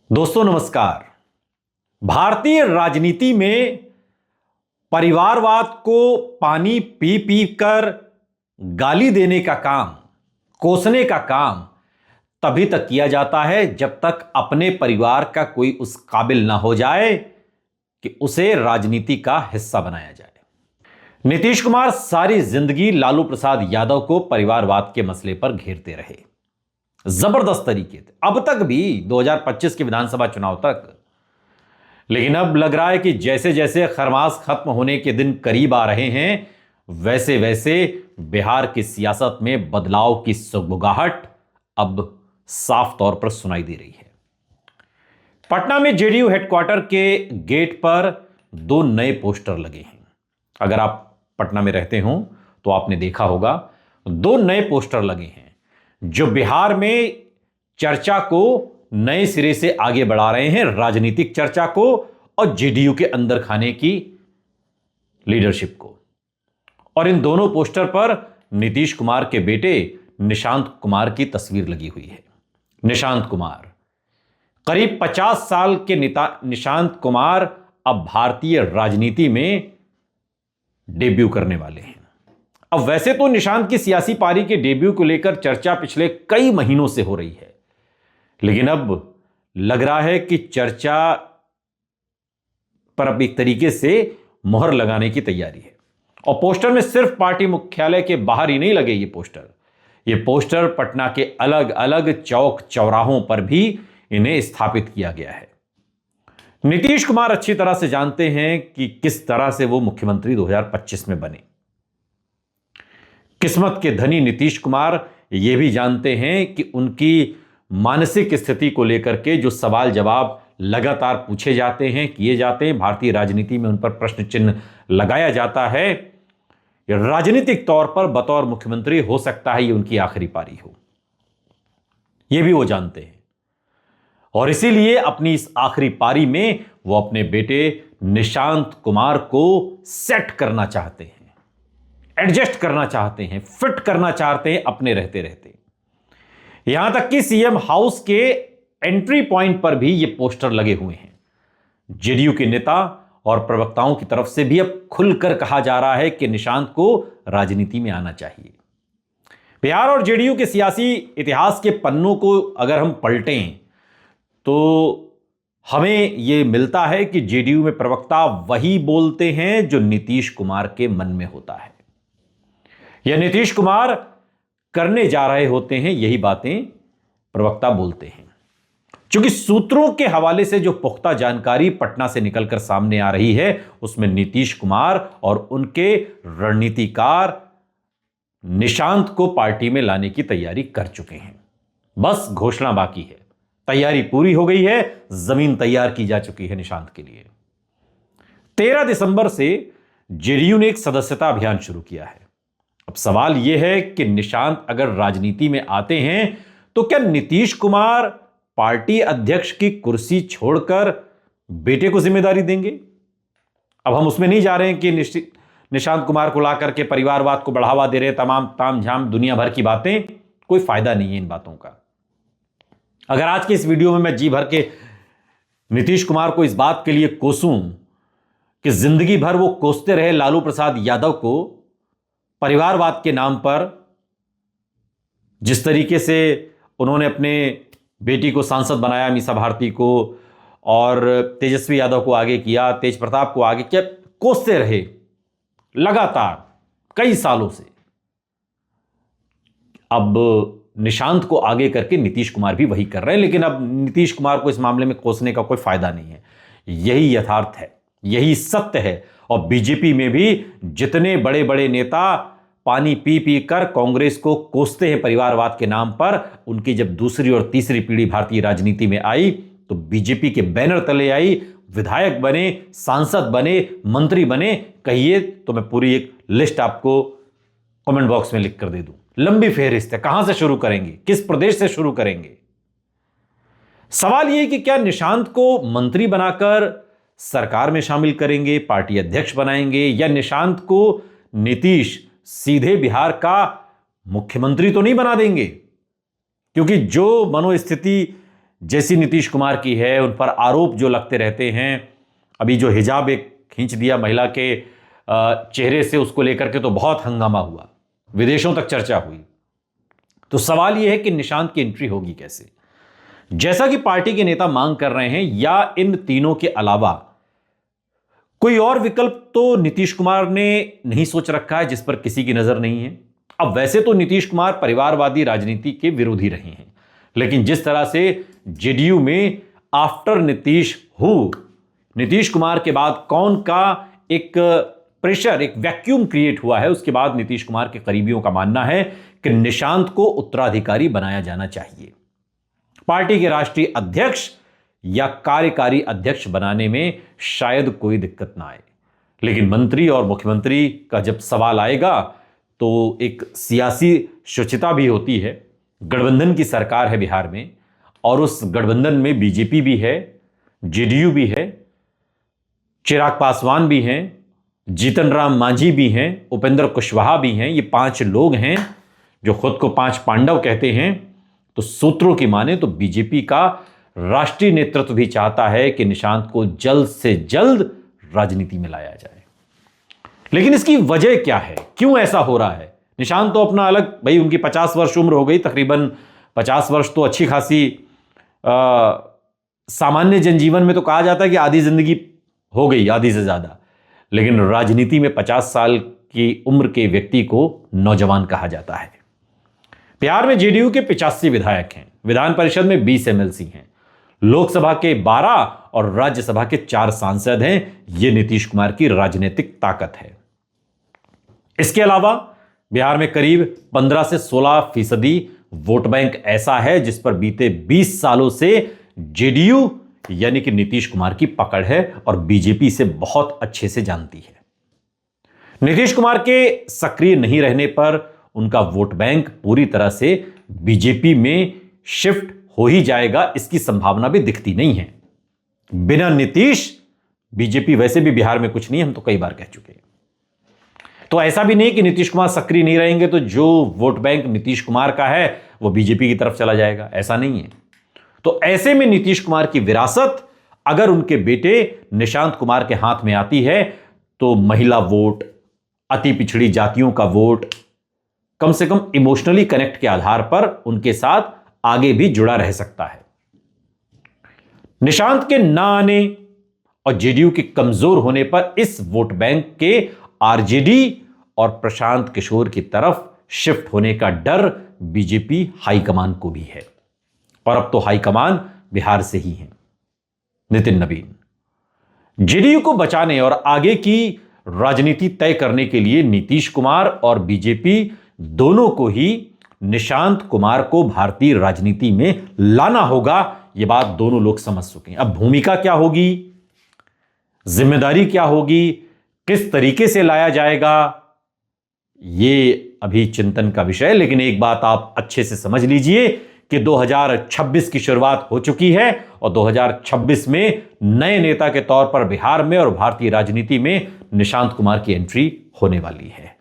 दोस्तों नमस्कार। भारतीय राजनीति में परिवारवाद को पानी पी पी कर गाली देने का काम, कोसने का काम तभी तक किया जाता है जब तक अपने परिवार का कोई उस काबिल ना हो जाए कि उसे राजनीति का हिस्सा बनाया जाए। नीतीश कुमार सारी जिंदगी लालू प्रसाद यादव को परिवारवाद के मसले पर घेरते रहे, जबरदस्त तरीके से, अब तक भी 2025 के विधानसभा चुनाव तक। लेकिन अब लग रहा है कि जैसे जैसे खरमास खत्म होने के दिन करीब आ रहे हैं, वैसे वैसे बिहार की सियासत में बदलाव की सुगबुगाहट अब साफ तौर पर सुनाई दे रही है। पटना में जेडीयू हेडक्वार्टर के गेट पर 2 नए पोस्टर लगे हैं। अगर आप पटना में रहते हो तो आपने देखा होगा, 2 नए पोस्टर लगे हैं जो बिहार में चर्चा को नए सिरे से आगे बढ़ा रहे हैं, राजनीतिक चर्चा को और जेडीयू के अंदर खाने की लीडरशिप को। और इन दोनों पोस्टर पर नीतीश कुमार के बेटे निशांत कुमार की तस्वीर लगी हुई है। निशांत कुमार, करीब 50 साल के नेता निशांत कुमार अब भारतीय राजनीति में डेब्यू करने वाले हैं। अब वैसे तो निशांत की सियासी पारी के डेब्यू को लेकर चर्चा पिछले कई महीनों से हो रही है, लेकिन अब लग रहा है कि चर्चा पर अब एक तरीके से मोहर लगाने की तैयारी है। और पोस्टर में सिर्फ पार्टी मुख्यालय के बाहर ही नहीं लगे ये पोस्टर पटना के अलग अलग चौक चौराहों पर भी इन्हें स्थापित किया गया है। नीतीश कुमार अच्छी तरह से जानते हैं कि किस तरह से वो मुख्यमंत्री 2025 में बने। किस्मत के धनी नीतीश कुमार ये भी जानते हैं कि उनकी मानसिक स्थिति को लेकर के जो सवाल जवाब लगातार पूछे जाते हैं, किए जाते हैं, भारतीय राजनीति में उन पर प्रश्न चिन्ह लगाया जाता है, राजनीतिक तौर पर बतौर मुख्यमंत्री हो सकता है ये उनकी आखिरी पारी हो, ये भी वो जानते हैं। और इसीलिए अपनी इस आखिरी पारी में वो अपने बेटे निशांत कुमार को सेट करना चाहते हैं, एडजस्ट करना चाहते हैं, फिट करना चाहते हैं अपने रहते रहते। यहां तक कि सीएम हाउस के एंट्री पॉइंट पर भी ये पोस्टर लगे हुए हैं। जेडीयू के नेता और प्रवक्ताओं की तरफ से भी अब खुलकर कहा जा रहा है कि निशांत को राजनीति में आना चाहिए। बिहार और जेडीयू के सियासी इतिहास के पन्नों को अगर हम पलटें तो हमें यह मिलता है कि जेडीयू में प्रवक्ता वही बोलते हैं जो नीतीश कुमार के मन में होता है, या नीतीश कुमार करने जा रहे होते हैं, यही बातें प्रवक्ता बोलते हैं। क्योंकि सूत्रों के हवाले से जो पुख्ता जानकारी पटना से निकलकर सामने आ रही है, उसमें नीतीश कुमार और उनके रणनीतिकार निशांत को पार्टी में लाने की तैयारी कर चुके हैं। बस घोषणा बाकी है, तैयारी पूरी हो गई है, जमीन तैयार की जा चुकी है निशांत के लिए। 13 दिसंबर से जेडीयू ने एक सदस्यता अभियान शुरू किया है। अब सवाल यह है कि निशांत अगर राजनीति में आते हैं तो क्या नीतीश कुमार पार्टी अध्यक्ष की कुर्सी छोड़कर बेटे को जिम्मेदारी देंगे? अब हम उसमें नहीं जा रहे हैं कि निशांत कुमार को लाकर के परिवारवाद को बढ़ावा दे रहे, तमाम तामझाम दुनिया भर की बातें, कोई फायदा नहीं है इन बातों का। अगर आज के इस वीडियो में मैं जी भर के नीतीश कुमार को इस बात के लिए कोसूं कि जिंदगी भर वो कोसते रहे लालू प्रसाद यादव को परिवारवाद के नाम पर, जिस तरीके से उन्होंने अपने बेटी को सांसद बनाया, मीसा भारती को, और तेजस्वी यादव को आगे किया, तेज प्रताप को आगे किया, कोसते रहे लगातार कई सालों से। अब निशांत को आगे करके नीतीश कुमार भी वही कर रहे हैं, लेकिन अब नीतीश कुमार को इस मामले में कोसने का कोई फायदा नहीं है। यही यथार्थ है, यही सत्य है। और बीजेपी में भी जितने बड़े बड़े नेता पानी पी पी कर कांग्रेस को कोसते हैं परिवारवाद के नाम पर, उनकी जब दूसरी और तीसरी पीढ़ी भारतीय राजनीति में आई तो बीजेपी के बैनर तले आई, विधायक बने, सांसद बने, मंत्री बने। कहिए तो मैं पूरी एक लिस्ट आपको कमेंट बॉक्स में लिख कर दे दूं। लंबी फेहरिस्त है, कहां से शुरू करेंगे, किस प्रदेश से शुरू करेंगे। सवाल यह कि क्या निशांत को मंत्री बनाकर सरकार में शामिल करेंगे, पार्टी अध्यक्ष बनाएंगे, या निशांत को नीतीश सीधे बिहार का मुख्यमंत्री तो नहीं बना देंगे? क्योंकि जो मनोस्थिति जैसी नीतीश कुमार की है, उन पर आरोप जो लगते रहते हैं, अभी जो हिजाब एक खींच दिया महिला के चेहरे से, उसको लेकर के तो बहुत हंगामा हुआ, विदेशों तक चर्चा हुई। तो सवाल यह है कि निशांत की एंट्री होगी कैसे, जैसा कि पार्टी के नेता मांग कर रहे हैं, या इन तीनों के अलावा कोई और विकल्प तो नीतीश कुमार ने नहीं सोच रखा है जिस पर किसी की नजर नहीं है। अब वैसे तो नीतीश कुमार परिवारवादी राजनीति के विरोधी रहे हैं, लेकिन जिस तरह से जेडीयू में आफ्टर नीतीश हु, नीतीश कुमार के बाद कौन का एक प्रेशर, एक वैक्यूम क्रिएट हुआ है, उसके बाद नीतीश कुमार के करीबियों का मानना है कि निशांत को उत्तराधिकारी बनाया जाना चाहिए। पार्टी के राष्ट्रीय अध्यक्ष या कार्यकारी अध्यक्ष बनाने में शायद कोई दिक्कत ना आए, लेकिन मंत्री और मुख्यमंत्री का जब सवाल आएगा तो एक सियासी शुचिता भी होती है। गठबंधन की सरकार है बिहार में, और उस गठबंधन में बीजेपी भी है, जेडीयू भी है, चिराग पासवान भी हैं, जीतन राम मांझी भी हैं, उपेंद्र कुशवाहा भी हैं। ये 5 लोग हैं जो खुद को 5 पांडव कहते हैं। तो सूत्रों की माने तो बीजेपी का राष्ट्रीय नेतृत्व भी चाहता है कि निशांत को जल्द से जल्द राजनीति में लाया जाए। लेकिन इसकी वजह क्या है, क्यों ऐसा हो रहा है? निशांत तो अपना अलग, भाई उनकी 50 वर्ष उम्र हो गई, तकरीबन 50 वर्ष तो अच्छी खासी, सामान्य जनजीवन में तो कहा जाता है कि आधी जिंदगी हो गई, आधी से ज्यादा, लेकिन राजनीति में 50 साल की उम्र के व्यक्ति को नौजवान कहा जाता है। बिहार में जेडीयू के 85 विधायक हैं, विधान परिषद में 20 एमएलसी हैं, लोकसभा के 12 और राज्यसभा के 4 सांसद हैं। यह नीतीश कुमार की राजनीतिक ताकत है। इसके अलावा बिहार में करीब 15 से 16% वोट बैंक ऐसा है जिस पर बीते 20 सालों से जेडीयू यानी कि नीतीश कुमार की पकड़ है और बीजेपी से बहुत अच्छे से जानती है। नीतीश कुमार के सक्रिय नहीं रहने पर उनका वोट बैंक पूरी तरह से बीजेपी में शिफ्ट हो ही जाएगा, इसकी संभावना भी दिखती नहीं है। बिना नीतीश बीजेपी वैसे भी बिहार में कुछ नहीं, हम तो कई बार कह चुके हैं। तो ऐसा भी नहीं कि नीतीश कुमार सक्रिय नहीं रहेंगे तो जो वोट बैंक नीतीश कुमार का है वो बीजेपी की तरफ चला जाएगा, ऐसा नहीं है। तो ऐसे में नीतीश कुमार की विरासत अगर उनके बेटे निशांत कुमार के हाथ में आती है तो महिला वोट, अति पिछड़ी जातियों का वोट कम से कम इमोशनली कनेक्ट के आधार पर उनके साथ आगे भी जुड़ा रह सकता है। निशांत के ना आने और जेडीयू के कमजोर होने पर इस वोट बैंक के आरजेडी और प्रशांत किशोर की तरफ शिफ्ट होने का डर बीजेपी हाईकमान को भी है, और अब तो हाईकमान बिहार से ही है। नितिन नवीन, जेडीयू को बचाने और आगे की राजनीति तय करने के लिए नीतीश कुमार और बीजेपी दोनों को ही निशांत कुमार को भारतीय राजनीति में लाना होगा। यह बात दोनों लोग समझ चुके हैं। अब भूमिका क्या होगी, जिम्मेदारी क्या होगी, किस तरीके से लाया जाएगा, यह अभी चिंतन का विषय है। लेकिन एक बात आप अच्छे से समझ लीजिए कि 2026 की शुरुआत हो चुकी है और 2026 में नए नेता के तौर पर बिहार में और भारतीय राजनीति में निशांत कुमार की एंट्री होने वाली है।